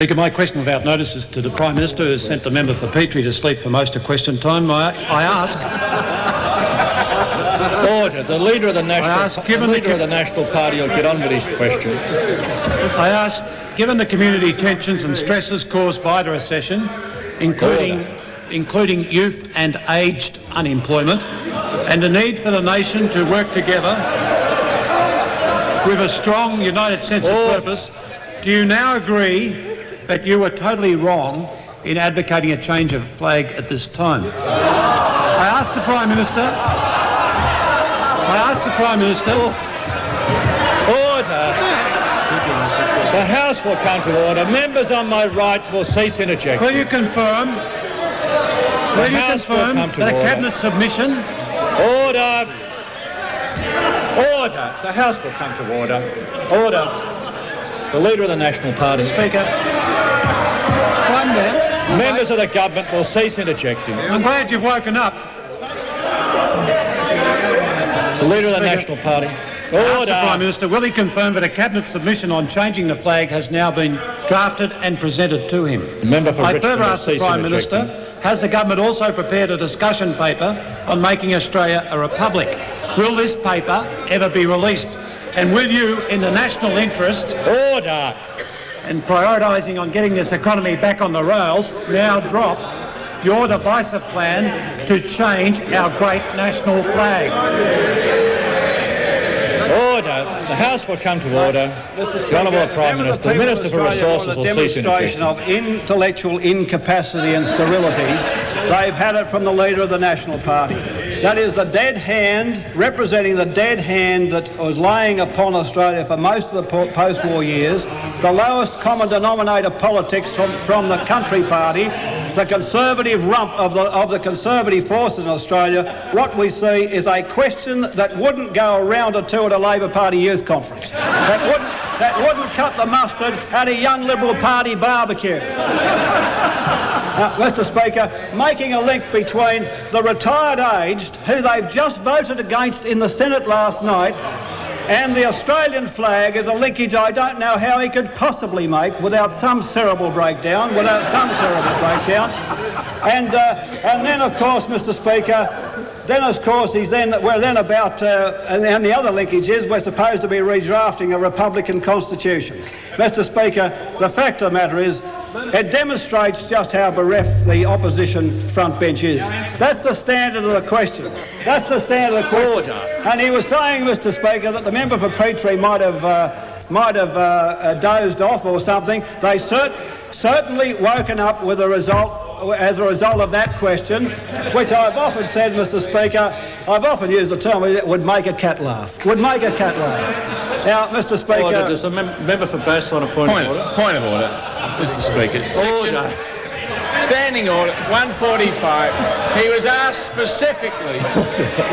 Speaker, my question without notice is to the Prime Minister, who has sent the member for Petrie to sleep for most of question time. I ask... Order. The Leader of the National Party will get on with his question. I ask, given the community tensions and stresses caused by the recession, including youth and aged unemployment, and the need for the nation to work together with a strong, united sense of purpose, do you now agree that you were totally wrong in advocating a change of flag at this time? I ask the Prime Minister... Order. The House will come to order. Members on my right will cease interjecting. Will you confirm that a Cabinet submission... Order. Order. The House will come to order. Order. The Leader of the National Party. Speaker. Members of the government will cease interjecting. I'm glad you've woken up. The Leader of the National Party. Order. The Prime Minister, will he confirm that a Cabinet submission on changing the flag has now been drafted and presented to him? The member for Richmond further ask the Prime Minister, has the government also prepared a discussion paper on making Australia a republic? Will this paper ever be released? And will you, in the national interest... Order. ...and prioritising on getting this economy back on the rails, now drop your divisive plan to change our great national flag? Order. The House will come to order. The Honourable Prime Minister, the Minister for Resources will cease interjecting. Demonstration of intellectual incapacity and sterility. They've had it from the Leader of the National Party. That is the dead hand, representing the dead hand that was laying upon Australia for most of the post-war years, the lowest common denominator politics from the country party, the conservative rump of the conservative force in Australia. What we see is a question that wouldn't go a round or two at a Labor Party youth conference. That wouldn't cut the mustard at a young Liberal Party barbecue. Mr. Speaker, making a link between the retired aged, who they've just voted against in the Senate last night, and the Australian flag is a linkage I don't know how he could possibly make without some cerebral breakdown, And then, of course, Mr. Speaker, and the other linkage is we're supposed to be redrafting a Republican Constitution. Mr. Speaker, the fact of the matter is, it demonstrates just how bereft the opposition front bench is. That's the standard of the question. Order. And he was saying, Mr. Speaker, that the member for Petrie might have dozed off or something. They certainly woken up with as a result of that question, which I've often said, Mr. Speaker, I've often used the term, it would make a cat laugh. Now, Mr. Speaker... Order. Does the member for Bass on a point of order? Point of order, Mr. Speaker. Order. Standing order, 145. He was asked specifically,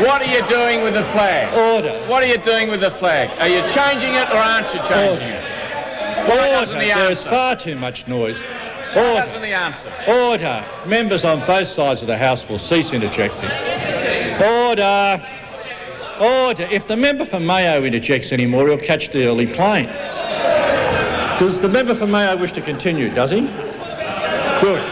what are you doing with the flag? Order. What are you doing with the flag? Are you changing it or aren't you changing it? Why doesn't he answer? There is far too much noise. Why doesn't he answer? Order. Members on both sides of the House will cease interjecting. Order. Order. If the member for Mayo interjects anymore, he'll catch the early plane. Does the member for Mayo wish to continue, does he? Good.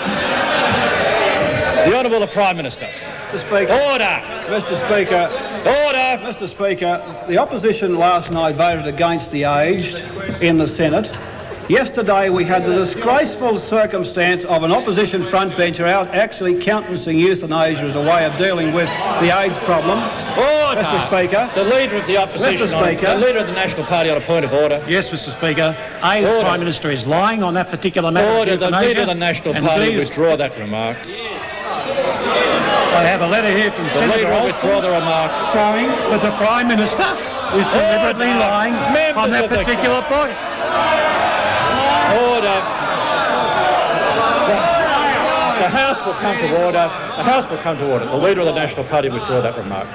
The Honourable the Prime Minister. Mr. Speaker. Order. Mr. Speaker. Order. Mr. Speaker, the opposition last night voted against the aged in the Senate. Yesterday we had the disgraceful circumstance of an opposition frontbencher actually countenancing euthanasia as a way of dealing with the AIDS problem. Order. Mr. Speaker. The Leader of the Opposition, Mr. Speaker. The Leader of the National Party on a point of order. Yes, Mr. Speaker. The Prime Minister is lying on that particular matter. Order. The Leader of the National Party withdraw that remark. I have a letter here from Senator Alston withdraw the remark showing that the Prime Minister is deliberately lying on that particular point. Order. The House will come to order. The House will come to order. The Leader of the National Party withdraw that remark.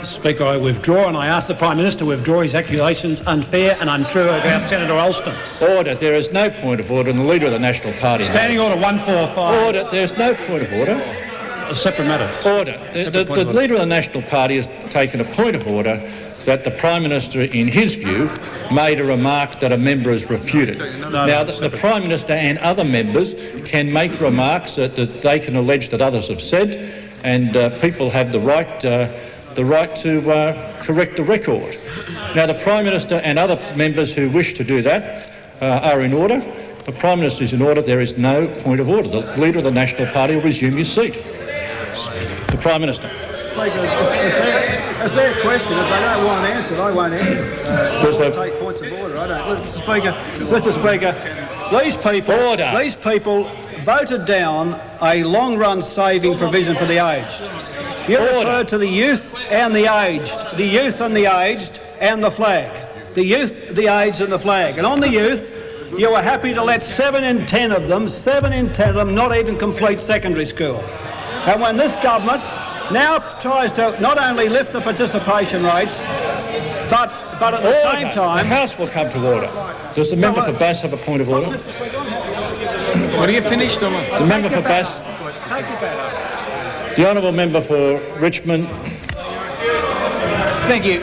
Speaker, I withdraw, and I ask the Prime Minister to withdraw his accusations unfair and untrue about Senator Alston. Order. There is no point of order, and the Leader of the National Party... Standing order 145. Order. There is no point of order. A separate matter. Order. The Leader of the National Party has taken a point of order. that the Prime Minister, in his view, made a remark that a member has refuted. Now, the Prime Minister and other members can make remarks that they can allege that others have said, and people have the right to correct the record. Now, the Prime Minister and other members who wish to do that are in order. The Prime Minister is in order. There is no point of order. The Leader of the National Party will resume his seat. The Prime Minister. It's their question. If they don't want answered, I won't answer. I take points of order. I don't. Mr. Speaker, these people voted down a long-run saving provision for the aged. You referred to the youth and the aged. The youth and the aged and the flag. The youth, the aged and the flag. And on the youth, you were happy to let 7 in 10 of them not even complete secondary school. And when this government now tries to not only lift the participation rates, but at the same time... The House will come to order. Does the member for Bass have a point of order? What are you finished, Domingo? The member for Bass. The honourable member for Richmond. Thank you.